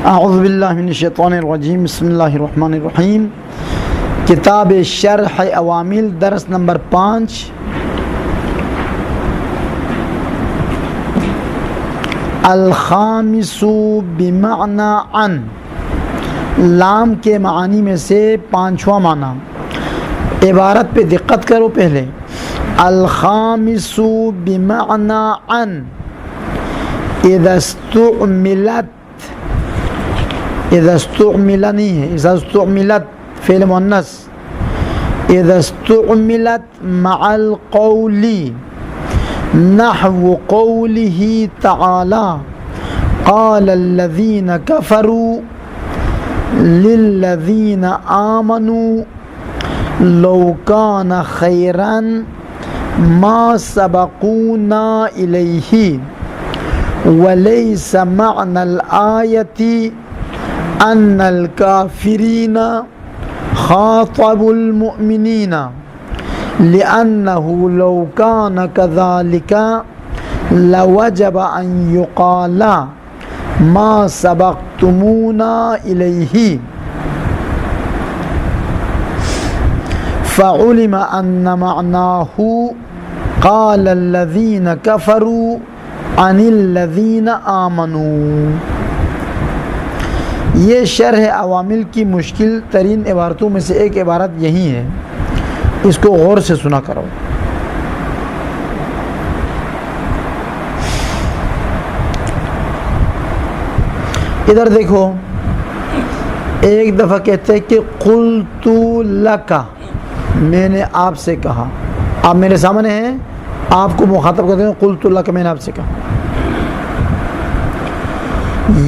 اعوذ باللہ من الشیطان الرجیم، بسم اللہ الرحمن الرحیم۔ کتاب شرح عوامل، درس نمبر 5۔ الخامس بمعنی عن، لام کے معانی میں سے پانچواں معنی۔ عبارت پہ دقت کرو پہلے۔ الخامس بمعنی عن اذا استعملت، اذا استعمل نہیں ہے، اذا استعملت فعل مؤنث، اذا استعملت مع القول نحو قوله تعالى قال الذين كفروا للذين آمنوا لو كان خيرا ما سبقونا إليه وليس معنى الآية أن الكافرين خاطبوا المؤمنين لأنه لو كان كذلك لوجب أن يقال ما سبقتمونا إليه فعلم أن معناه قال الذين كفروا عن الذين آمنوا۔ یہ شرح عوامل کی مشکل ترین عبارتوں میں سے ایک عبارت یہی ہے، اس کو غور سے سنا کرو۔ ادھر دیکھو، ایک دفعہ کہتے ہیں کہ قلت لک، میں نے آپ سے کہا، آپ میرے سامنے ہیں، آپ کو مخاطب کرتے ہیں قلت لک، میں نے آپ سے کہا۔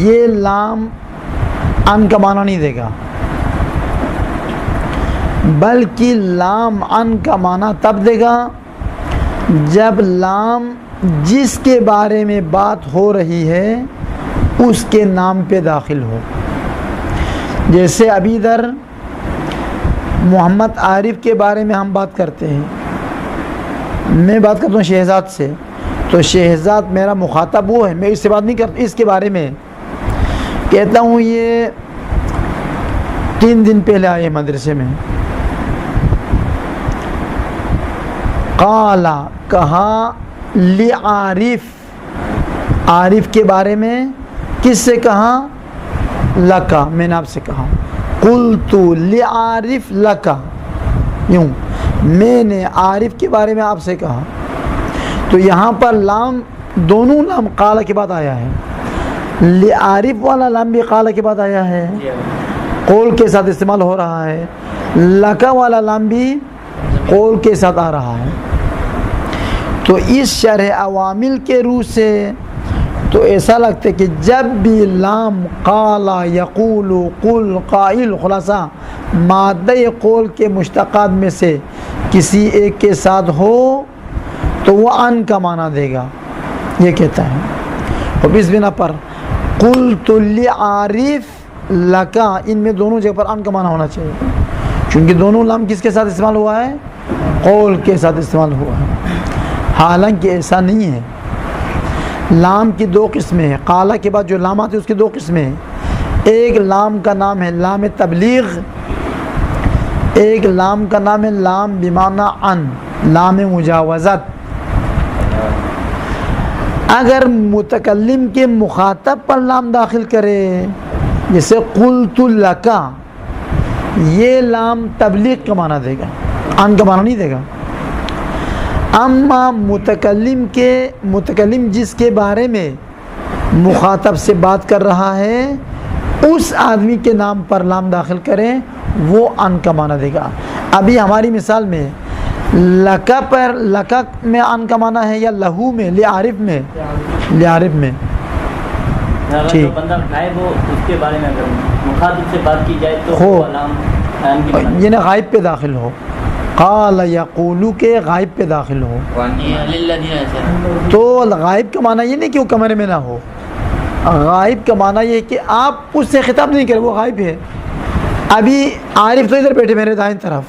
یہ لام ان کا معنی نہیں دے گا، بلکہ لام ان کا معنی تب دے گا جب لام جس کے بارے میں بات ہو رہی ہے اس کے نام پہ داخل ہو۔ جیسے ابھی ادھر محمد عارف کے بارے میں ہم بات کرتے ہیں، میں بات کرتا ہوں شہزاد سے، تو شہزاد میرا مخاطب وہ ہے، میں اس سے بات نہیں کرتا، اس کے بارے میں کہتا ہوں یہ 3 دن پہلے آئے مدرسے میں۔ قال، کہا، لعارف، عارف کے بارے میں کس سے کہا؟ لکا، میں نے آپ سے کہا۔ قلت لعارف لکا، یوں میں نے عارف کے بارے میں آپ سے کہا۔ تو یہاں پر لام، دونوں لام قال کے بعد آیا ہے، لعارف والا لام بھی قال کے بعد آیا ہے، قول کے ساتھ استعمال ہو رہا ہے، لکا والا لام بھی قول کے ساتھ آ رہا ہے۔ تو اس شرح عوامل کے روح سے تو ایسا لگتا ہے کہ جب بھی لام قال، یقول، قل، قائل، خلاصہ مادہ قول کے مشتقات میں سے کسی ایک کے ساتھ ہو تو وہ ان کا معنی دے گا، یہ کہتا ہے۔ اور اس بنا پر قلت لعارف لکا، ان میں دونوں جگہ پر ان کا معنی ہونا چاہیے، کیونکہ دونوں لام کس کے ساتھ استعمال ہوا ہے؟ قول کے ساتھ استعمال ہوا ہے۔ حالانکہ ایسا نہیں ہے، لام کی 2 قسمیں ہیں، قالہ کے بعد جو لام آتے ہیں اس کی 2 قسمیں ہیں۔ ایک لام کا نام ہے لام تبلیغ، ایک لام کا نام ہے لام بمعنی عن، لام مجاوزت۔ اگر متکلم کے مخاطب پر لام داخل کرے، جیسے قلت لکا، یہ لام تبلیغ کا معنی دے گا، ان کا معنی نہیں دے گا۔ اما متکلم جس کے بارے میں مخاطب سے بات کر رہا ہے اس آدمی کے نام پر لام داخل کریں، وہ ان کا معنی دے گا۔ ابھی ہماری مثال میں لکا پر، لکا میں ان کا معنی ہے یا لہو میں، لعارف میں، لعارف میں، ٹھیک، جو بندہ غائب ہو اس کے بارے میں اگر مخاطب سے بات کی جائے تو ہو، یعنی غائب پہ داخل ہو، قال یقولو کے غائب پہ داخل ہو، تو غائب کا معنی یہ نہیں کہ وہ کمرے میں نہ ہو، غائب کا معنی یہ ہے کہ آپ اس سے خطاب نہیں کریں، وہ غائب ہے۔ ابھی عارف تو ادھر بیٹھے میرے دائیں طرف،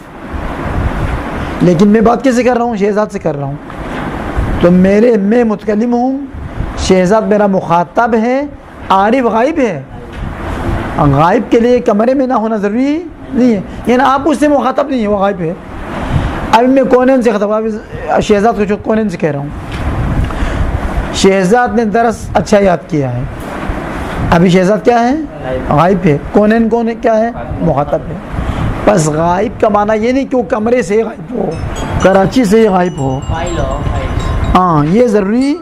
لیکن میں بات کیسے کر رہا ہوں؟ شہزاد سے کر رہا ہوں، تو میں متکلم ہوں، شہزاد میرا مخاطب ہے، عارف غائب ہے. غائب کے لیے کمرے میں نہ ہونا ضروری نہیں ہے، یعنی آپ اس سے مخاطب نہیں ہے، وہ غائب ہے. ابھی میں کونین سے خطاب، شہزاد کو جو کونین سے کہہ رہا ہوں. شہزاد نے درس اچھا یاد کیا ہے، ابھی شہزاد کیا ہے؟ غائب ہے. کونین کون کیا ہے؟ مخاطب ہے. بس غائب کا معنی یہ نہیں کہ وہ کمرے سے غائب ہو، کراچی سے غائب ہو، ہاں یہ ضروری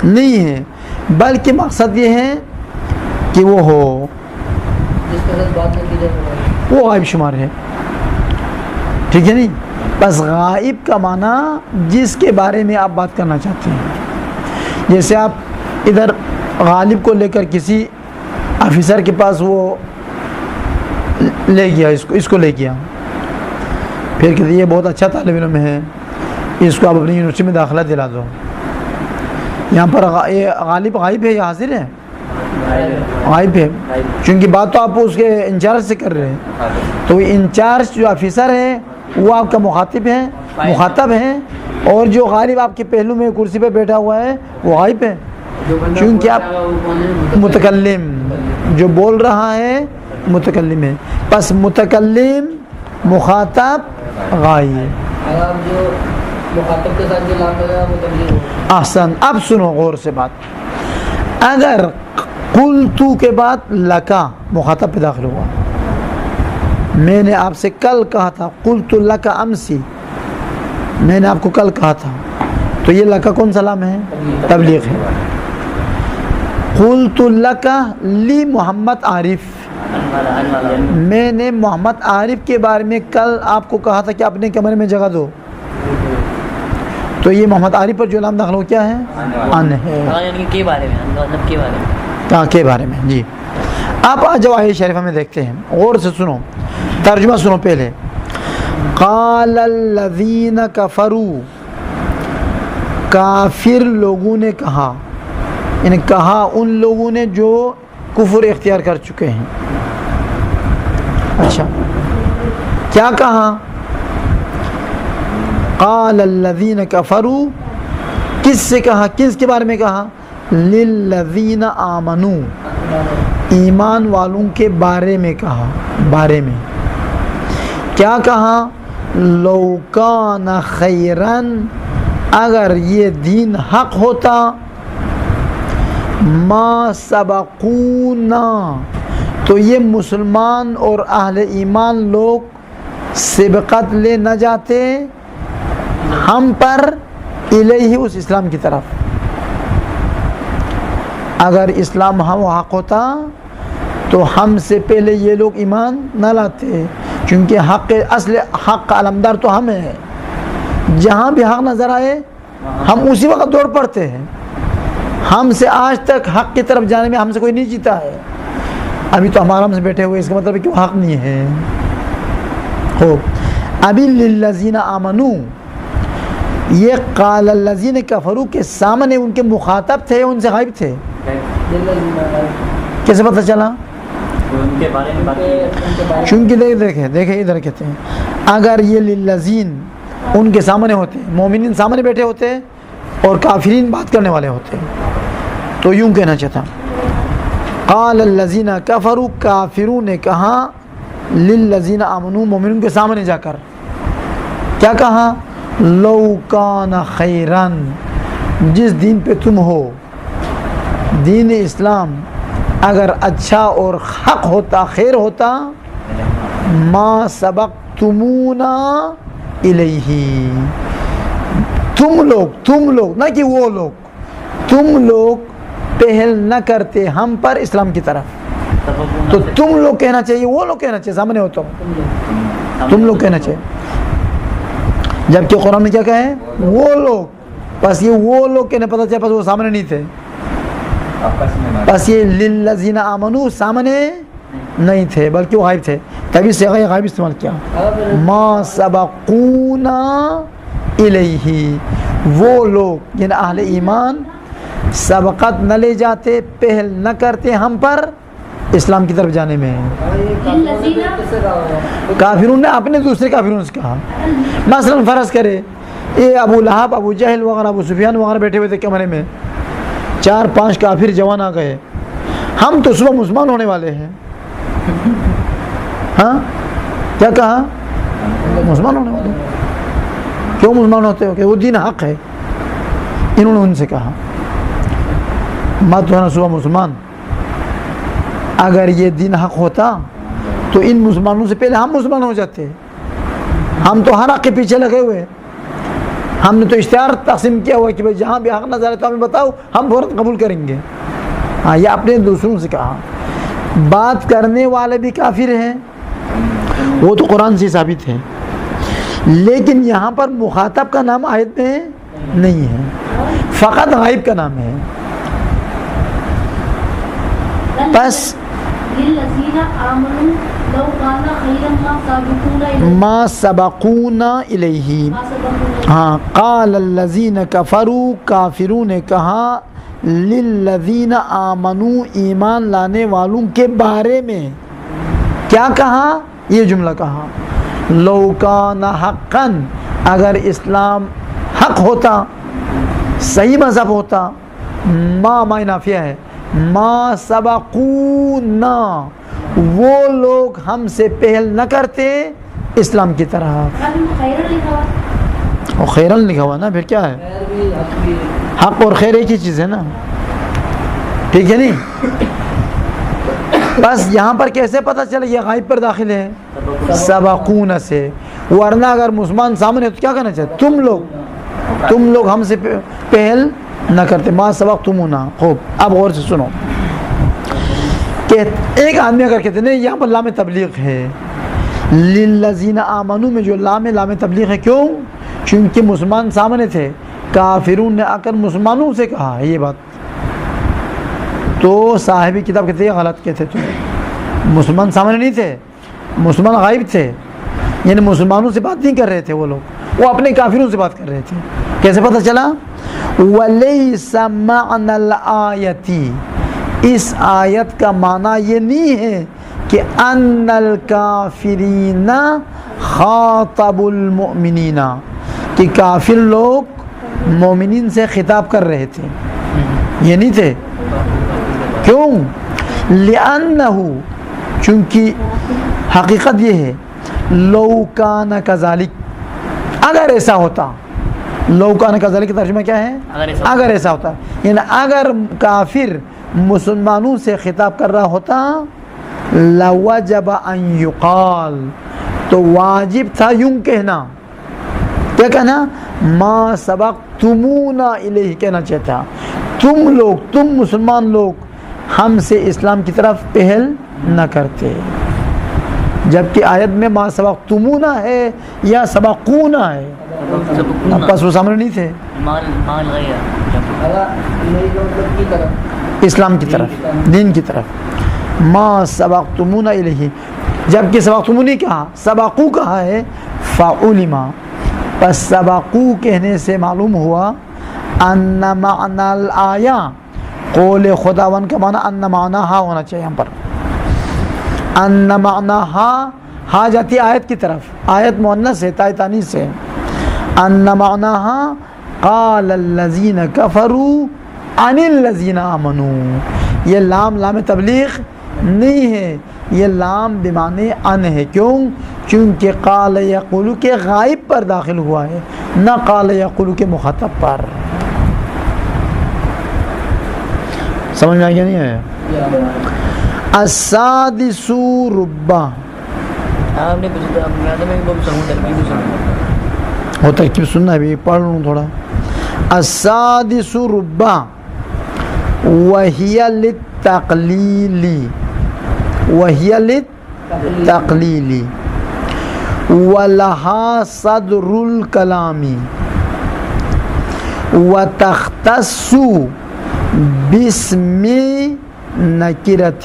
نہیں ہے، بلکہ مقصد یہ ہے کہ وہ ہو، جس کے ساتھ بات نہیں کی جائے وہ غائب شمار ہے. ٹھیک ہے نہیں؟ بس غائب کا معنی جس کے بارے میں آپ بات کرنا چاہتے ہیں. جیسے آپ ادھر غالب کو لے کر کسی آفیسر کے پاس وہ لے گیا، اس کو لے گیا، پھر کہتے یہ بہت اچھا طالب علم ہے، اس کو آپ اپنی یونیورسٹی میں داخلہ دلا دو. یہاں پر غالب غائب ہے یا حاضر ہے؟ غائب ہے، چونکہ بات تو آپ اس کے انچارج سے کر رہے ہیں. تو انچارج جو آفیسر ہے وہ آپ کا مخاطب ہے، اور جو غالب آپ کے پہلو میں کرسی پہ بیٹھا ہوا ہے وہ غائب ہے، چونکہ آپ متکلم جو بول رہا ہے متکلم ہے. پس متکلم، مخاطب، غائب. اگر آپ جو مخاطب کے ساتھ جو لام لگا وہ تبلیغ ہو. احسن. اب سنو غور سے بات. اگر قلتو کے بعد لکا مخاطب پہ داخل ہوا، میں نے آپ سے کل کہا تھا، قلت لکا امسی، میں نے آپ کو کل کہا تھا، تو یہ لکا کون سا لام ہے؟ تبلیغ ہے. قلت لکا لی محمد عارف، میں نے محمد عارف کے بارے میں کل آپ کو کہا تھا کہ اپنے کمرے میں جگہ دو، تو یہ محمد عارف پر جو لام داخل ہو کیا ہے؟ ان ہے. کے بارے میں کہاں کے بارے میں؟ جی. اب جو آیت شریفہ میں دیکھتے ہیں، غور سے سنو، ترجمہ سنو پہلے. قال الذین کفروا، کافر لوگوں نے کہا، یعنی کہا ان لوگوں نے جو کفر اختیار کر چکے ہیں. اچھا کیا کہا؟ قال الذین کفروا، کس سے کہا؟ کس کے بارے میں کہا؟ للذین آمنوا، ایمان والوں کے بارے میں کہا. بارے میں کیا کہا؟ لو کان خیرن، اگر یہ دین حق ہوتا، ما سبقونا، تو یہ مسلمان اور اہل ایمان لوگ سبقت لے نہ جاتے ہم پر، الیہ اس اسلام کی طرف. اگر اسلام ہم حق ہوتا تو ہم سے پہلے یہ لوگ ایمان نہ لاتے، کیونکہ حق اصل حق کا علمدار تو ہم ہیں. جہاں بھی حق نظر آئے ہم اسی وقت دوڑ پڑتے ہیں. ہم سے آج تک حق کی طرف جانے میں ہم سے کوئی نہیں جیتا ہے. ابھی تو ہم آرام سے بیٹھے ہوئے، اس کا مطلب ہے کہ وہ حق نہیں ہے. ہو ابھی للذین آمنو، یہ قال الذین کفروا کے سامنے ان کے مخاطب تھے، ان سے غائب تھے. کیسے پتہ چلا؟ ان کے بارے میں بات کی. چونکہ دیکھیں ادھر کہتے ہیں اگر یہ للذین ان کے سامنے ہوتے، مومنین سامنے بیٹھے ہوتے اور کافرین بات کرنے والے ہوتے، تو یوں کہنا چاہتا قال الذین کفروا، کافرون نے کہا للذین آمنوا، مومنین کے سامنے جا کر کیا کہا؟ لو کان خیرن، جس دین پہ تم ہو، دین اسلام اگر اچھا اور حق ہوتا، خیر ہوتا، ما سبقتمونا الیہ، تم لوگ نہ کہ وہ لوگ، تم لوگ پہل نہ کرتے ہم پر اسلام کی طرف. تو تم لوگ کہنا چاہیے، وہ لوگ کہنا چاہیے، سامنے ہوتا ہوں تم لوگ کہنا چاہیے. جبکہ قرآن میں کیا کہا ہے؟ وہ لوگ. بس یہ وہ لوگ کہنے پتہ چلا، بس وہ سامنے نہیں تھے. بس یہ للذین آمنو سامنے نہیں تھے بلکہ وہ غائب تھے، تبھی صیغہ غائب استعمال کیا. ما سبقونا الیہ، وہ لوگ یعنی اہل ایمان سبقت نہ لے جاتے، پہل نہ کرتے ہم پر اسلام کی طرف جانے میں. کافرون نے اپنے دوسرے کافرون سے کہا. مثلا فرض کرے یہ ابو لہب، ابو جہل وغیرہ، ابو سفیان وغیرہ بیٹھے ہوئے تھے کمرے میں، 4-5 کافر جوان آ گئے, ہم تو صبح مسلمان ہونے والے ہیں. ہاں کیا کہا؟ مسلمان ہونے والے. کیوں مسلمان ہوتے ہو؟ کہ وہ دین حق ہے. انہوں نے ان سے کہا مت ہونا صبح مسلمان, اگر یہ دین حق ہوتا تو ان مسلمانوں سے پہلے ہم مسلمان ہو جاتے. ہم تو ہر حق کے پیچھے لگے ہوئے, ہم نے تو اشتہار تقسیم کیا ہوا کہ بھائی جہاں بھی حق نظر ہے تو ہمیں بتاؤ, ہم فوراً قبول کریں گے. ہاں یہ اپنے دوسروں سے کہا. بات کرنے والے بھی کافر ہیں, وہ تو قرآن سے ثابت ہے, لیکن یہاں پر مخاطب کا نام آیت میں نہیں ہے, فقط غائب کا نام ہے. بس ما سبقونا الیہ, ہاں قال الذین کفروا, کافروں نے کہا للذین آمنوا, ایمان لانے والوں کے بارے میں کیا کہا؟ یہ جملہ کہا لو کان حقا, اگر اسلام حق ہوتا, صحیح مذہب ہوتا, ما نافیہ ہے, ما سبقونا, وہ لوگ ہم سے پہل نہ کرتے اسلام کی طرح. خیرن لکھا ہوا نا, پھر کیا ہے؟ حق اور خیر ایک ہی چیز ہے نا, ٹھیک ہے نہیں؟ بس یہاں پر کیسے پتہ چلے یہ غائب پر داخل ہے؟ سبقون سے. ورنہ اگر مسلمان سامنے تو کیا کہنا چاہتے؟ تم لوگ ہم سے پہل نہ کرتے. ما سبقتمونا. خوب اب غور سے سنو, کہ ایک آدمی اگر کہتے نہیں یہاں پر لام تبلیغ ہے, للذین آمنو میں جو لام تبلیغ ہے, کیوں؟ چونکہ مسلمان سامنے تھے, کافرون نے آ کر مسلمانوں سے کہا یہ بات, تو صاحب کتاب کہتے ہیں غلط کہتے تھے. مسلمان سامنے نہیں تھے, مسلمان غائب تھے, یعنی مسلمانوں سے بات نہیں کر رہے تھے وہ لوگ, وہ اپنے کافروں سے بات کر رہے تھے. کیسے پتہ چلا؟ وَلَيْسَ مَعْنَى الْآيَةِ, اس آیت کا معنی یہ نہیں ہے کہ ان الکافرین خاطب المؤمنین, کہ کافر لوگ مومنین سے خطاب کر رہے تھے, یہ نہیں تھے. کیوں؟ لأنه, چونکہ حقیقت یہ ہے, لو کان کذالک, اگر ایسا ہوتا. لو کان کذالک کا ترجمہ کیا ہے؟ اگر ایسا ہوتا, یعنی اگر کافر مسلمانوں سے خطاب کر رہا ہوتا, لوجب ان یقال, تو واجب تھا یوں کہنا. کیا کہنا؟ ما سبقتمونا الیہ کہنا چاہتا, تم مسلمان لوگ ہم سے اسلام کی طرف پہل نہ کرتے. جبکہ آیت میں ما سبقتمونا ہے یا سبقونا ہے, پس وہ سامنے نہیں تھے اسلام کی طرف, دین کی طرف. ما سبقتمونا الیہ, جبکہ سبقتمونی کہا, سبقو کہا ہے, فعلما, پس سبقو کہنے سے معلوم ہوا ان معنی الآیہ, قول خداوند کا معنی ان معنی ہا ہونا چاہیے یہاں پر. ان معنی ہا جاتی آیت کی طرف, آیت مؤنث ہے, تاء تانیث ہے. ان معنی ہا قال الذین کفروا عن الذین آمنوا, یہ لام تبلیغ نہیں ہے, یہ لام بمعنی ان ہے. کیوں؟ چونکہ قال یقول کے غائب پر داخل ہوا ہے, نہ قال یقول کے مخاطب پر. سمجھ میں آ گیا نہیں ہے؟ السادس ربع, وہ ترکیب سننا ہے, پڑھ لوں تھوڑا. السادس ربع وہی للتقلیل ولہا صدر الکلامی وتختص باسم نکرۃ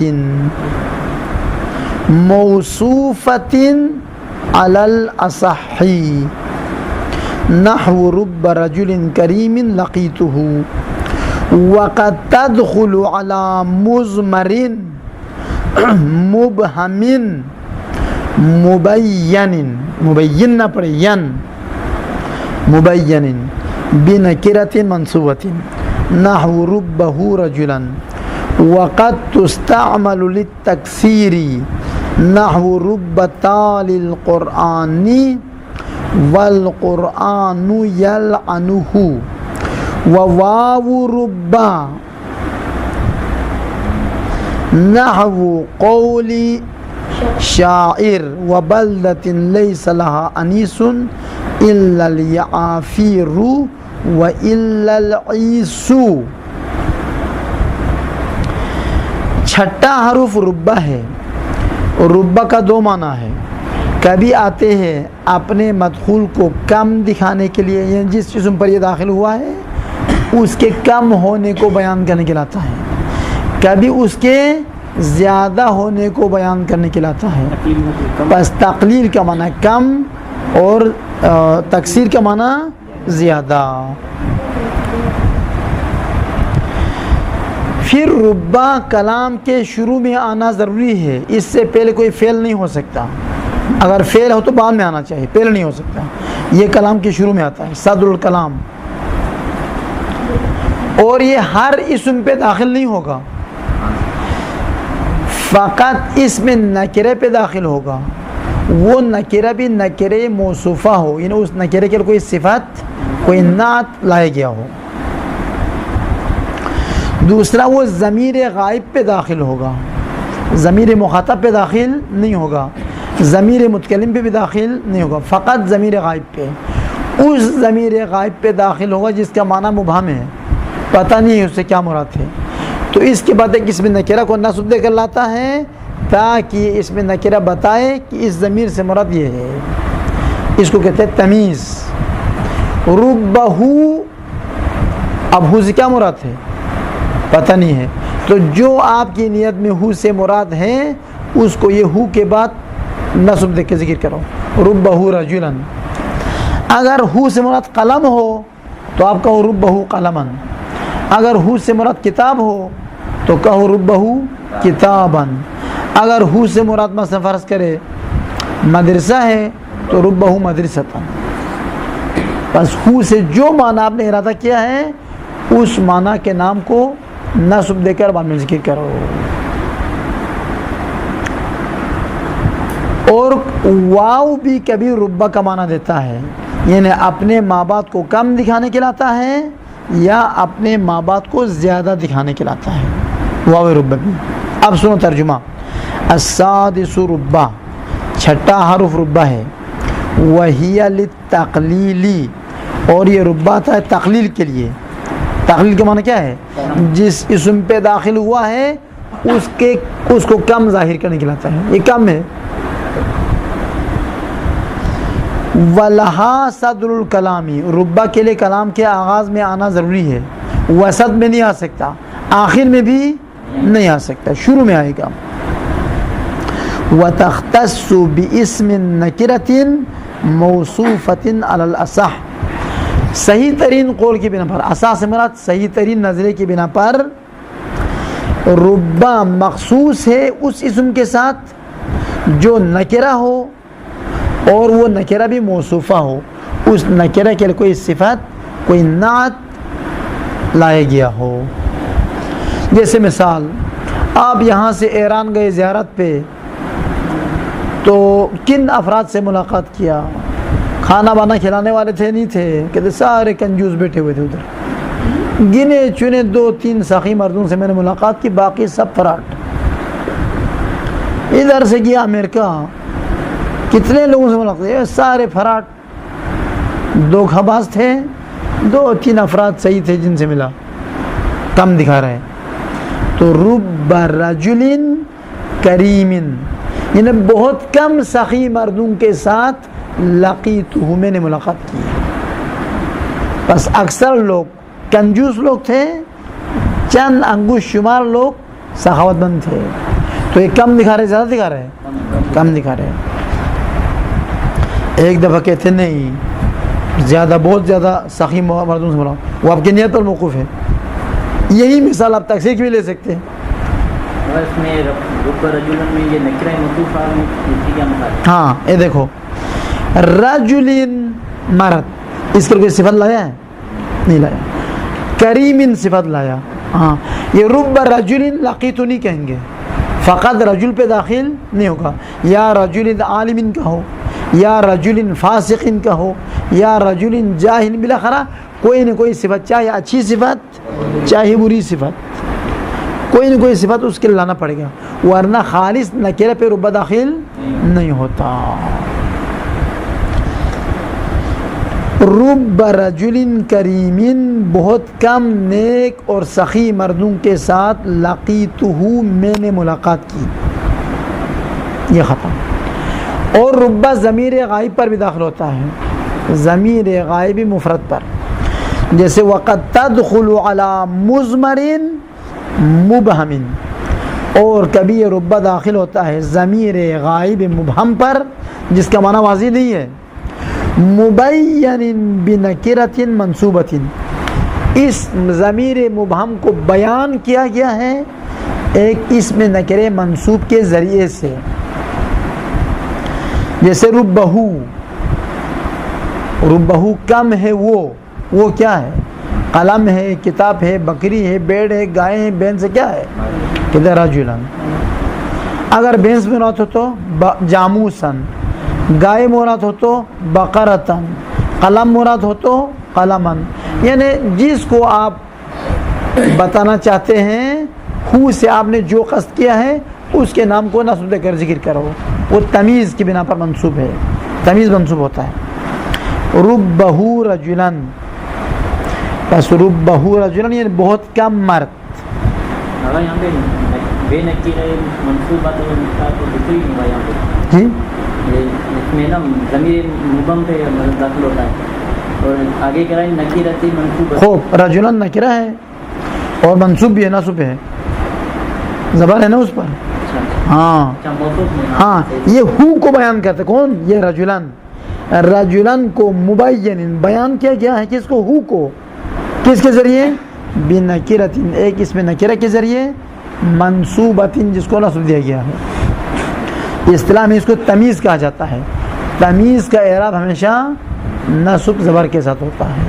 موصوفۃ علی الاصح نحو رب رجل کریم لقیتہ وقد تدخل على مضمر مبہم مبین نہ پڑے, مبین بنکرۃ منصوبۃ, نحو ربہ رجلا وقد تستعمل للتکثیر نحو رب تالی القرآن والقرآن یلعنہ وواو ربا نحو قول شاعر وبلدة ليس لها أنيس إلا اليعافير وإلا العيس. چھٹا حرف ربا ہے. ربا کا دو معنی ہے. کبھی آتے ہیں اپنے مدخول کو کم دکھانے کے لیے، یعنی جس جسم پر یہ داخل ہوا ہے اس کے کم ہونے کو بیان کرنے کے لیے آتا ہے. کبھی اس کے زیادہ ہونے کو بیان کرنے کے لیے آتا ہے. بس تقلیل کا معنی کم اور تکثیر کا معنی زیادہ. پھر ربا کلام کے شروع میں آنا ضروری ہے. اس سے پہلے کوئی فعل نہیں ہو سکتا. اگر فعل ہو تو بعد میں آنا چاہیے، پہلے نہیں ہو سکتا. یہ کلام کے شروع میں آتا ہے، صدر الکلام. اور یہ ہر اسم پہ داخل نہیں ہوگا، فقط اسم نکرے پہ داخل ہوگا. وہ نکرہ بھی نکرے موصوفہ ہو، یعنی اس نکرے کے لیے کوئی صفت، کوئی نعت لایا گیا ہو. دوسرا وہ ضمیر غائب پہ داخل ہوگا، ضمیر مخاطب پہ داخل نہیں ہوگا، ضمیر متکلم پہ بھی داخل نہیں ہوگا، فقط ضمیر غائب پہ. اس ضمیر غائب پہ داخل ہوگا جس کا معنی مبہم ہے، پتہ نہیں ہے اس سے کیا مراد ہے. تو اس کے بعد ایک اسم نکرہ کو نصب دے کر لاتا ہے تاکہ اسم نکرہ بتائے کہ اس ضمیر سے مراد یہ ہے. اس کو کہتے ہیں تمیز. ربہ، اب ہو سے کیا مراد ہے پتہ نہیں ہے، تو جو آپ کی نیت میں ہو سے مراد ہے اس کو یہ ہو کے بعد نصب دے کے ذکر کرو. ربہ رجلا. اگر ہو سے مراد قلم ہو تو آپ کہو ربہ قلما. اگر ہو سے مراد کتاب ہو تو کہو ربہ کتابا. اگر ہو سے مراد مثلا فرض کرے مدرسہ ہے تو ربہ مدرسۃ. بس ہو سے جو معنی آپ نے ارادہ کیا ہے اس معنی کے نام کو نصب دے کر بعد میں ذکر کرو. اور واو بھی کبھی ربہ کا معنی دیتا ہے، یعنی اپنے ماں باپ کو کم دکھانے کے لاتا ہے یا اپنے ماں باپ کو زیادہ دکھانے کے لاتا ہے. واو ربہ بھی. اب سنو ترجمہ. السادس ربہ، چھٹا حرف ربہ ہے. وہی للتقلیلی، اور یہ ربہ آتا ہے تقلیل کے لیے. تقلیل کا معنی کیا ہے؟ جس اسم پہ داخل ہوا ہے اس کو کم ظاہر کرنے کے لاتا ہے، یہ کم ہے. وَلَهَا صَدْرُ الْكَلَامِ، ربہ کے لیے کلام کے آغاز میں آنا ضروری ہے. وسط میں نہیں آ سکتا، آخر میں بھی نہیں آ سکتا، شروع میں آئے گا. وَتَخْتَصُّ بِاسْمٍ نَكِرَةٍ مَوْصُوفَةٍ عَلَى الْأَصَحِّ، صحیح ترین قول کی بنا پر، اصح سے مراد صحیح ترین نظریے کی بنا پر ربہ مخصوص ہے اس اسم کے ساتھ جو نکرہ ہو اور وہ نکرہ بھی موصوفہ ہو. اس نکرہ کے لیے کوئی صفت، کوئی نعت لایا گیا ہو. جیسے مثال، آپ یہاں سے ایران گئے زیارت پہ تو کن افراد سے ملاقات کیا؟ کھانا بانا کھلانے والے تھے نہیں تھے، کہتے سارے کنجوس بیٹھے ہوئے تھے ادھر. گنے چنے 2-3 سخی مردوں سے میں نے ملاقات کی، باقی سب فراٹ. ادھر سے گیا امریکہ، کتنے لوگوں سے ملاقات کی؟ سارے فراٹ. 2 باز تھے، 2-3 افراد صحیح تھے جن سے ملا، کم دکھا رہے. تو رب رجل کریم، یعنی بہت کم سخی مردوں کے ساتھ لقیتہ، میں نے ملاقات کی. بس اکثر لوگ کنجوس لوگ تھے، چند انگوش شمار لوگ سخاوت مند تھے. تو یہ کم دکھا رہے زیادہ دکھا رہے؟ کم دکھا رہے. ایک دفعہ کہتے نہیں، زیادہ بہت زیادہ سخی مردوں سے ملاقات، وہ آپ کی نیت پر موقوف ہے. یہی مثال آپ تکثیر کی بھی لے سکتے ہیں. اس میں رب رجل میں یہ نکرہ موصوف ہاں یہ دیکھو، رجل مرد، اس کے کوئی صفت لایا ہے؟ نہیں لایا. کریم صفت لایا. ہاں یہ رب رجل لقیت نہیں کہیں گے, فقط رجل پہ داخل نہیں ہوگا. یا رجل عالم کا ہو, یا رجل فاسق کا ہو, یا رجل جاہل, بالاخرہ کوئی نہ کوئی صفت, چاہے اچھی صفت چاہے بری صفت, کوئی نہ کوئی صفت اس کے لانا پڑے گا, ورنہ خالص نکرہ پہ رب داخل نہیں ہوتا. رب رجل کریم, بہت کم نیک اور سخی مردوں کے ساتھ لقیتہ, میں نے ملاقات کی, یہ ختم. اور رب ضمیر غائب پر بھی داخل ہوتا ہے, ضمیر غائب مفرد پر, جیسے وقد تدخل علی مضمر مبہم, اور کبھی یہ رب داخل ہوتا ہے ضمیر غائب مبہم پر جس کا معنی واضح نہیں ہے. مبین بنکرۃ منصوبۃ, اس ضمیر مبہم کو بیان کیا گیا ہے ایک اسم نکرے منصوب کے ذریعے سے, جیسے ربہو, ربہو کم ہے وہ کیا ہے؟ قلم ہے, کتاب ہے, بکری ہے, بیڑ ہے, گائے ہے, بین سے کیا ہے؟ کہتے ہیں رجلن. اگر بینس میں مراد ہو تو جاموسن, گائے مراد ہو تو بقرتن, قلم مراد ہو تو قلمن. یعنی جس کو آپ بتانا چاہتے ہیں ہو سے آپ نے جو قصد کیا ہے اس کے نام کو نصب دے کر ذکر کرو, وہ تمیز کی بنا پر منصوب ہے, تمیز منصوب ہوتا ہے. ربہو رجلن, بس ربہو رجلن یعنی بہت کم مرد. اگر یہاں پہ بے نکرہ منصوبہ تو دوسری نہیں ہوا یہاں پہ, جی اس میں نا ضمیر مبہم پہ داخل ہوتا ہے, اور آگے کہہ رہا ہے نکرۃ منصوبہ. خوب, رجلن نکرہ ہے اور منصوب بھی ہے, نصب ہے, زبان ہے نا اس پر. ہاں ہاں, یہ ہو کو بیان کرتے کون؟ یہ رجلن. رجلن کو مبین بیان کیا گیا ہے, کس کو؟ ہو کو. کس کے ذریعے؟ بنکرۃ, ایک اس میں نکرہ کے ذریعے, منصوبۃ جس کو نصب دیا گیا ہے. اصطلاح میں اس کو تمیز کہا جاتا ہے. تمیز کا اعراب ہمیشہ نصب زبر کے ساتھ ہوتا ہے.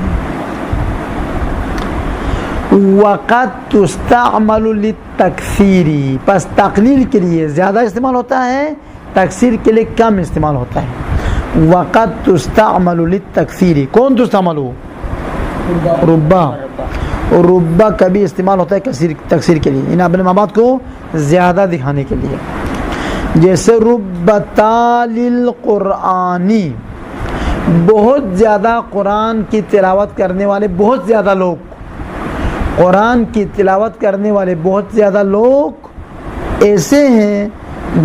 وقد تستعمل للتکثیر, پس تقلیل کے لیے زیادہ استعمال ہوتا ہے, تکثیر کے لیے کم استعمال ہوتا ہے. وقد تستعمل للتکثیر, کون تستعمل ہو؟ ربا. ربا کبھی استعمال ہوتا ہے تکثیر کے لیے, ان اپنے مابعد کو زیادہ دکھانے کے لیے. جیسے ربتا للقرآنی, بہت زیادہ قرآن کی تلاوت کرنے والے بہت زیادہ لوگ, قرآن کی تلاوت کرنے والے بہت زیادہ لوگ ایسے ہیں.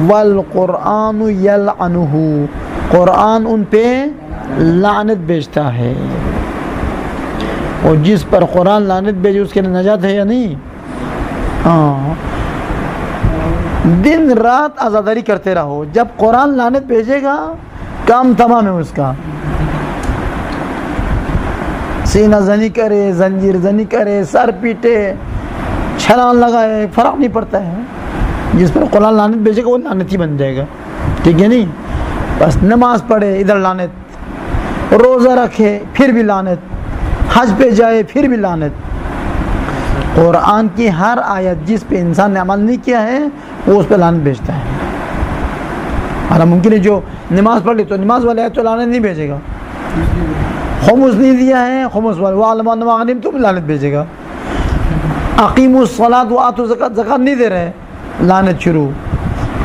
والقرآن یلعنہ, قرآن ان پہ لعنت بھیجتا ہے. اور جس پر قرآن لعنت بھیجے اس کے نجات ہے یا نہیں؟ ہاں, دن رات عزاداری کرتے رہو, جب قرآن لعنت بھیجے گا کام تمام ہے اس کا. سینہ زنی کرے, زنجیر زنی کرے, سر پیٹے, چھلانگ لگائے, فرق نہیں پڑتا ہے. جس پر قرآن لعنت بھیجے گا وہ لعنتی بن جائے گا, ٹھیک ہے نہیں؟ بس نماز پڑھے ادھر لعنت, روزہ رکھے پھر بھی لعنت, حج پہ جائے پھر بھی لعنت. قرآن کی ہر آیت جس پہ انسان نے عمل نہیں کیا ہے وہ اس پہ لعنت بھیجتا ہے. حالا ممکن ہے جو نماز پڑھ لی تو نماز والے آیت تو لعنت نہیں بھیجے گا. خمس نہیں دیا ہے, خمس والے وَعَلَمَ أَنَّمَا غَنِمْتُم تو بھی لعنت بھیجے گا. اقیموا الصلاۃ وآتوا الزکاۃ, زکات نہیں دے رہے, لعنت شروع.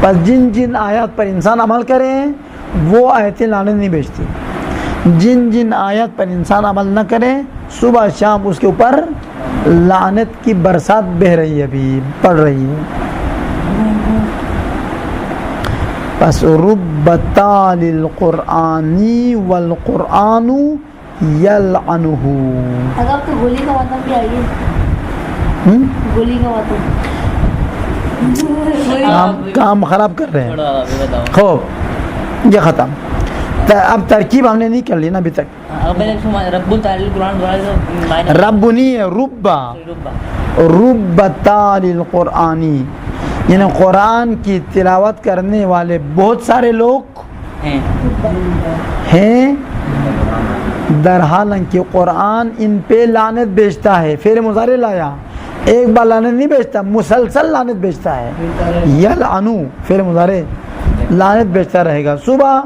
بس جن جن آیات پر انسان عمل کرے وہ آیتیں لعنت نہیں بھیجتی. جن جن آیات پر انسان عمل نہ کرے صبح شام اس کے اوپر لعنت کی برسات بہ رہی ہے, ابھی پڑ رہی ہے. پس ربتا للقرآنی والقرآن یلعنہ. اگر آپ کو گولی کا مطلب بھی آئیے, گولی کا مطلب کام خراب کر رہے ہیں. خوب, یہ ختم. اب ترکیب ہم نے نہیں کر لی نا ابھی تک. رب نہیں ہے, ربا. ربتا للقرآنی یعنی قرآن کی تلاوت کرنے والے بہت سارے لوگ ہیں در حالانکہ قرآن ان پہ لعنت بیچتا ہے. فعل مضارع لایا, ایک بار لعنت نہیں بیچتا, مسلسل لعنت بیچتا ہے. یلعنو فعل مضارع لعنت بیچتا رہے گا, صبح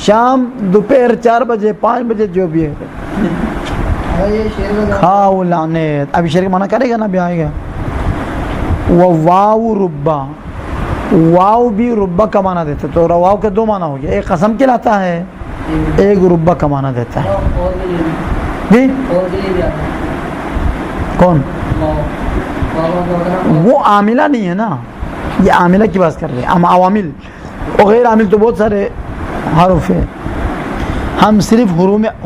شام دوپہر 4 بجے 5 بجے جو بھی ہے کھاؤ لعنت. ابھی شعر کا معنی کرے گا نا, ابھی آئے گا. واو ربا, واو بھی ربا کا معنی دیتا ہے, تو واو کے 2 معنی ہو گیا, ایک قسم کے لاتا ہے, ایک ربا کا معنی دیتا ہے. جی کون وہ عاملہ نہیں ہے نا, یہ عاملہ کی بات کر رہے ہیں. عوامل اور غیر عامل تو بہت سارے حروف ہیں, ہم صرف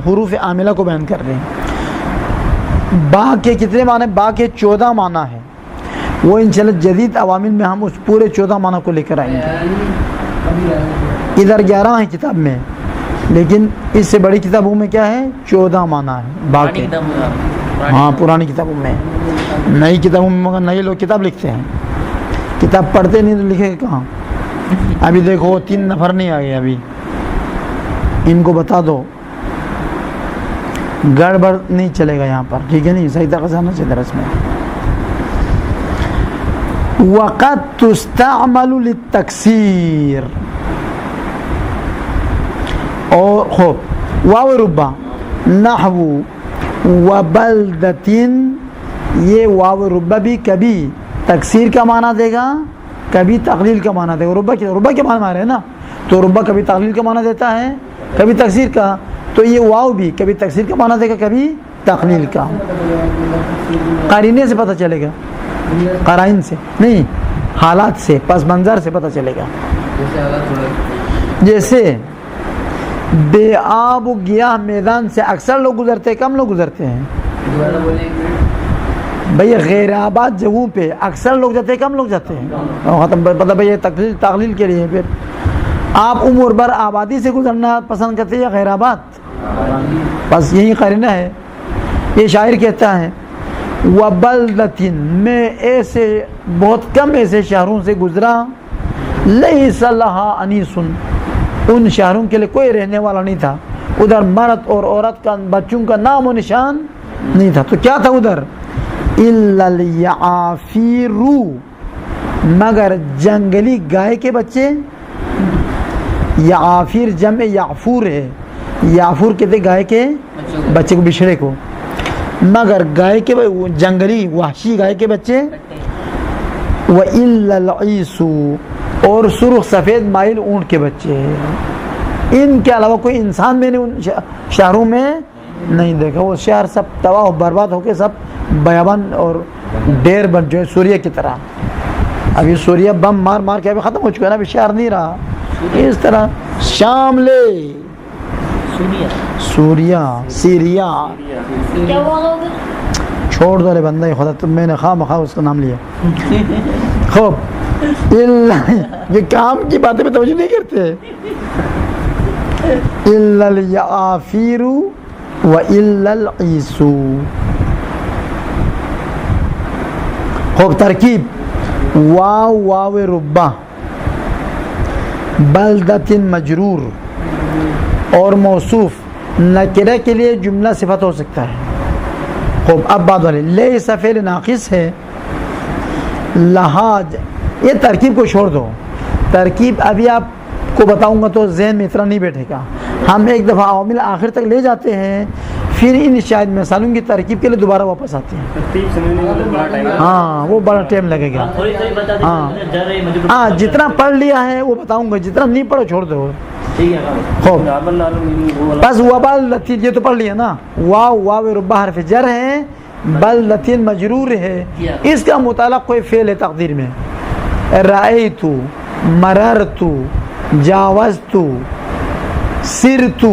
حروف عاملہ کو بیان کر رہے ہیں. با کے کتنے معنی؟ با کے 14 معنی ہے, وہ انشاءاللہ جدید عوامل میں ہم اس پورے 14 معنی کو لے کر آئیں گے. ادھر 11 ہیں کتاب میں, لیکن اس سے بڑی کتابوں میں کیا ہے 14 معنی ہے با کے. ہاں پرانی کتابوں میں, نئی کتابوں میں مگر نئے لوگ کتاب لکھتے ہیں, کتاب پڑھتے نہیں تو لکھے کہاں. ابھی دیکھو 3 نفر نہیں آئے, ابھی ان کو بتا دو, گڑبڑ نہیں چلے گا یہاں پر, ٹھیک ہے نہیں, صحیح طرح سے آنا چاہیے درس میں. وقد تستعمل للتکسیر, اور خوب واو ربا نحو وبلدتن, یہ واو ربا بھی کبھی تکسیر کا معنی دے گا, کبھی تقلیل کا معنی دے گا. ربا کے معنی مارے ہیں نا, تو ربا کبھی تقلیل کا معنی دیتا ہے, کبھی تکسیر کا, تو یہ واو بھی کبھی تکسیر کا معنی دے گا, کبھی تقلیل کا. قرینے سے پتہ چلے گا, قرائن سے نہیں, حالات سے, پس منظر سے پتہ چلے گا. جیسے بے آب و گیاہ میدان سے اکثر لوگ گزرتے ہیں, کم لوگ گزرتے ہیں. بھئی غیر آباد جگہوں پہ اکثر لوگ جاتے ہیں, کم لوگ جاتے ہیں. ختم پتہ بھئی یہ تقلیل کے لیے. پھر آپ عمر بھر آبادی سے گزرنا پسند کرتے ہیں یا غیر آباد؟ بس یہی قرینہ ہے. یہ شاعر کہتا ہے وبلدتن, میں ایسے بہت کم ایسے شہروں سے گزرا, لیس لہا انیس, ان شہروں کے لیے کوئی رہنے والا نہیں تھا, ادھر مرد اور عورت کا, بچوں کا نام و نشان نہیں تھا. تو کیا تھا ادھر؟ الا الیعافیر, مگر جنگلی گائے کے بچے. یعافیر جمع یعفور ہے, یعفور کہتے گائے کے بچے کو, بچھڑے کو, مگر گائے کے جنگلی وحشی گائے کے بچے. وَإِلَّا الْعِيسُ, اور سرخ سفید مائل اونٹ کے بچے. ان کے علاوہ کوئی انسان میں نے ان شہروں میں نہیں دیکھا. وہ شہر سب تباہ و برباد ہو کے سب بیابان اور ڈیر بن جو ہے سوریہ کی طرح. ابھی سوریہ بم مار مار کے ابھی ختم ہو چکا ہے نا, ابھی شہر نہیں رہا. اس طرح شام لے, سوریہ, سیریا, کیا ہوا ادھر؟ چھوڑ دو رے بندہ خدا, تم میں نے خواہ مخواہ اس کا نام لیا. خوب یہ کام کی باتیں میں توجہ نہیں کرتے. الا الیعافیر والا العیس. خوب ترکیب واو واو ربا, بلدتن مجرور, اور موصوف نکرہ کے لیے جملہ صفت ہو سکتا ہے. خوب اب بات والے لیس فعل ناقص ہے, لہاج, یہ ترکیب کو چھوڑ دو. ترکیب ابھی آپ کو بتاؤں گا تو ذہن میں اتنا نہیں بیٹھے گا. ہم ایک دفعہ عوامل آخر تک لے جاتے ہیں, پھر ان شاید مثالوں کی ترکیب کے لیے دوبارہ واپس آتے ہیں. ہاں وہ بڑا ٹائم لگے گا. ہاں جتنا پڑھ لیا ہے وہ بتاؤں گا, جتنا نہیں پڑھو چھوڑ دو. بس وبلدتن, یہ تو پڑھ لیا نا. واو واو ربا حرف جر ہے, بلدتن مجرور ہے. اس کا متعلق کوئی فعل ہے تقدیر میں. رأیت, مررت, جاوزت, سرت,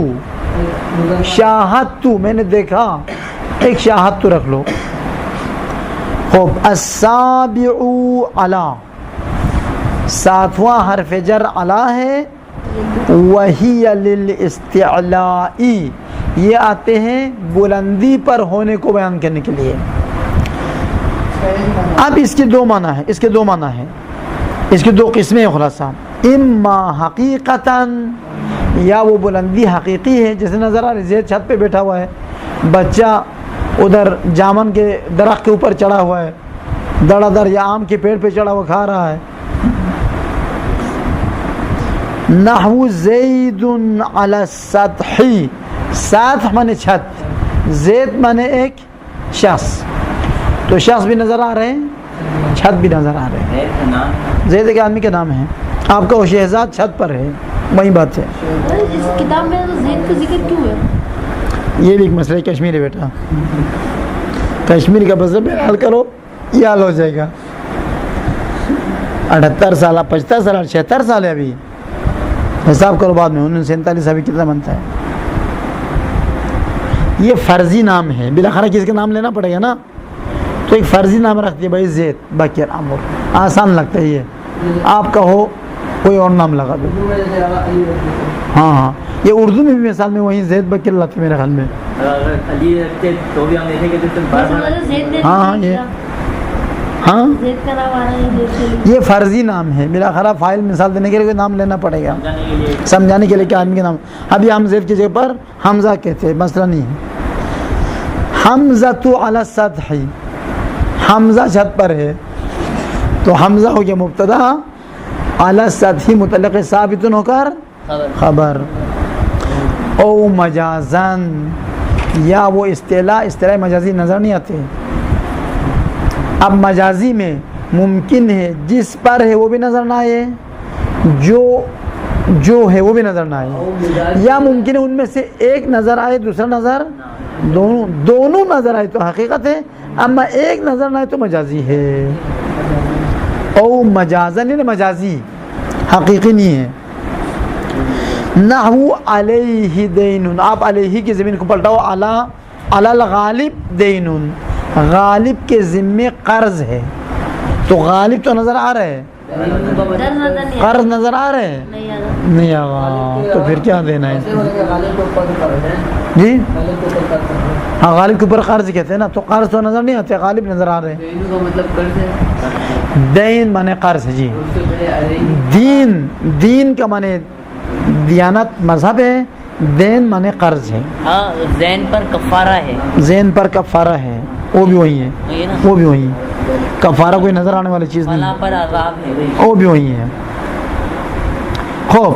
شاہدت, میں نے دیکھا. ایک شاہدت رکھ لو. خوب السابع علا, 7واں حرف جر علا ہے. وہی للاستعلاء, یہ آتے ہیں بلندی پر ہونے کو بیان کرنے کے لیے. اب اس کے 2 معنی ہیں, اس کے 2 معنی ہیں, اس کی 2 قسمیں ہیں خلاصہ. اما حقیقتاً, یا وہ بلندی حقیقی ہے جیسے نظر آ رہی زید چھت پہ بیٹھا ہوا ہے, بچہ ادھر جامن کے درخت کے اوپر چڑھا ہوا ہے, دڑا در یا آم کے پیڑ پہ چڑھا ہوا کھا رہا ہے. نحو زید علی السطح, سطح مانے چھت, زید مانے ایک شخص, تو شخص بھی نظر آ رہے ہیں, چھت بھی نظر آ رہے ہیں. زید ایک آدمی کا نام ہے, آپ کا وہ شہزاد چھت پر ہے, وہی بات ہے. اس کتاب میں تو زید کا ذکر کیوں ہے؟ یہ بھی ایک مسئلہ ہے کشمیر ہے بیٹا, کشمیر کا مذہب حل کرو یہ حل ہو جائے گا. 78 سال 75 سال 76 سال ہے ابھی, حساب کرو بعد میں 1947 ابھی کتنا بنتا ہے. یہ فرضی نام ہے, بالاخرہ کسی کا نام لینا پڑے گا نا, تو ایک فرضی نام رکھ دیا بھائی زید, باقی نام ہو آسان لگتا ہے یہ, آپ کا ہو کوئی اور نام لگا دو. ہاں ہاں یہ اردو میں بھی مثال میں وہیں زید بکر لگتا ہے میرے خیال میں. علی رکھتے تو بھی ہم دیکھیں کہ تو بار بار زید نے ہاں یہ ہاں زید کا نام آ رہا ہے, زید کے لیے یہ فرضی نام ہے, بالاخرہ فائل مثال دینے کے لیے کوئی نام لینا پڑے گا جانے کے لیے سمجھانے کے لیے کہ آدمی کا نام. ابھی ہم زید کی جگہ پر حمزہ کہتے ہیں, مسئلہ نہیں ہے. حمزۃ علی السطح, حمزہ چھت پر ہے, تو حمزہ ہو گیا مبتدا, علی السطح متعلق ثابت ہو کر خبر. او مجازن, یا وہ اصطلاح مجازی نظر نہیں آتے. اب مجازی میں ممکن ہے جس پر ہے وہ بھی نظر نہ آئے, جو ہے وہ بھی نظر نہ آئے, یا ممکن ہے ان میں سے ایک نظر آئے دوسرا نظر, دونوں نظر آئے تو حقیقت ہے, اما ایک نظر نہ آئے تو مجازی ہے. او مجازن یعنی مجازی, حقیقی نہیں ہے. نحو علیہ دین, آپ علیہ کی زمین کو پلٹاؤ, علی الغالب دین, غالب کے ذمے قرض ہے, تو غالب تو نظر آ رہا ہے, در نظر نہیں قرض نظر آ رہے ہیں, نہیں آ رہا. نہیں آگا, تو پھر کیا دینا ہے جی. ہاں غالب کے اوپر قرض کہتے ہیں نا, تو قرض تو نظر نہیں آتے, غالب نظر آ رہے ہیں. مطلب قرض ہے, دین مانے قرض ہے جی. اس سے پہلے علیہ دین کا مانے دیانت مذہب ہے, دین مانے قرض ہے. ہاں زین پر کفارہ ہے, زین پر کفارہ ہے, وہ بھی وہی ہے, وہی نا, وہ بھی وہی ہے. کفارہ کوئی نظر آنے والی چیز نہیں فلاں ہے, پر عذاب ہے, وہ بھی وہی ہے. خوب,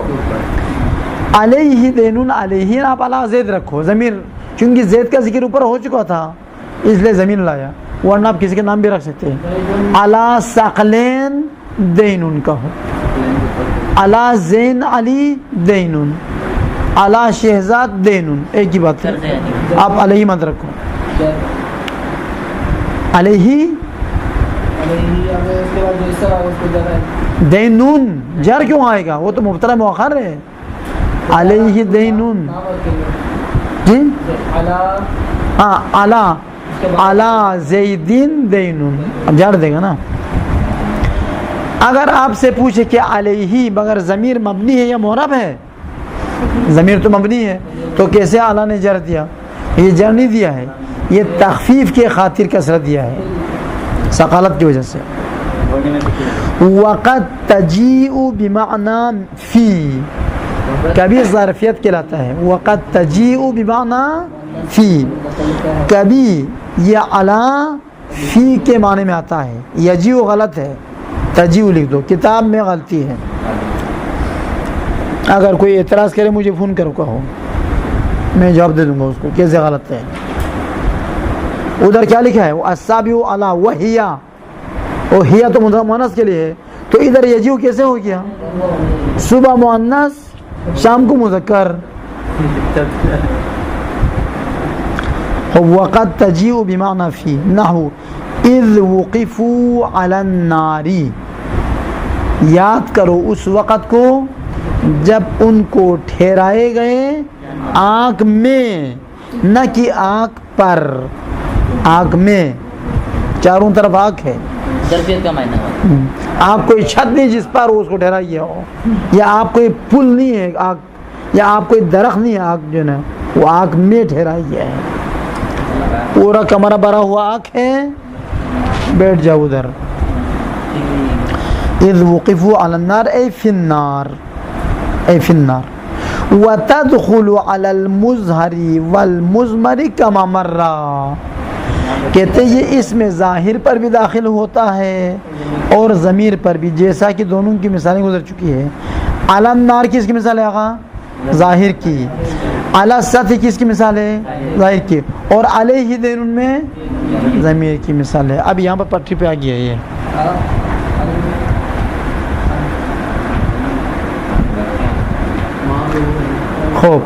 علیہ دینون, علیہ آپ علی زید رکھو ضمیر, چونکہ زید کا ذکر اوپر ہو چکا تھا اس لیے زمین لایا, ورنہ آپ کسی کے نام بھی رکھ سکتے ہیں. علی ثقلین دینون کہو, علی زین علی دینون, علی شہزاد دینون, ایک ہی بات ہے, آپ علیہ مت رکھو. علیہ دینون جر کیوں آئے گا, وہ تو مبتدا مؤخر ہے. علیہ دینون جی, ہاں علی زیدین دینون, اب جڑ دے گا نا. اگر آپ سے پوچھے کہ علیہ مگر ضمیر مبنی ہے یا معرب ہے, ضمیر تو مبنی ہے, تو کیسے اعلیٰ نے جر دیا؟ یہ جر نہیں دیا ہے, یہ تخفیف کے خاطر کسرت دیا ہے, ثقالت کی وجہ سے. وقد تجیء بمعنی فی, کبھی ظرفیت کہلاتا ہے. وقد تجیء بمعنی فی, کبھی یہ علی فی کے معنی میں آتا ہے. یجیء غلط ہے, تجیء لکھ دو, کتاب میں غلطی ہے. اگر کوئی اعتراض کرے مجھے فون کرو, کہو, میں جواب دے دوں گا اس کو کیسے غلط ہے. ادھر کیا لکھا ہے, السابع علی وہیا, وہ ہیا تو مؤنث کے لیے ہے, تو ادھر یجیء کیسے ہو گیا؟ صبح مؤنث شام کو مذکر. وقد تجیء بمعنی فی. نحو اذ وقفوا علی النار, یاد کرو اس وقت کو جب ان کو ٹھہرائے گئے آگ میں, نہ کہ آگ پر, آگ میں, چاروں طرف آگ ہے. ظرفیت کا معنی ہے, آپ کوئی چھت نہیں جس پر اس کو ٹھہرائی ہو, یا آپ کوئی پل نہیں ہے آگ, یا آپ کوئی درخت نہیں ہے آگ جو نا, وہ آگ میں ٹھہرائی ہے. پورا کمرہ بھرا ہوا آگ ہے, بیٹھ جاؤ ادھر. اذ وقفوا علی النار ای فی النار, ای فی النار. وتدخل على المظہر والمضمر كما مر، کہتے یہ اس میں ظاہر پر بھی داخل ہوتا ہے اور ضمیر پر بھی، جیسا کہ دونوں کی مثالیں گزر چکی ہے۔ علی النار کس کی مثال ہے آقا؟ ظاہر کی۔ علی السطح کس کی مثال ہے؟ ظاہر کی۔ اور علیہ دین میں ضمیر کی مثال ہے۔ اب یہاں پر پٹری پہ آ گیا یہ خوب۔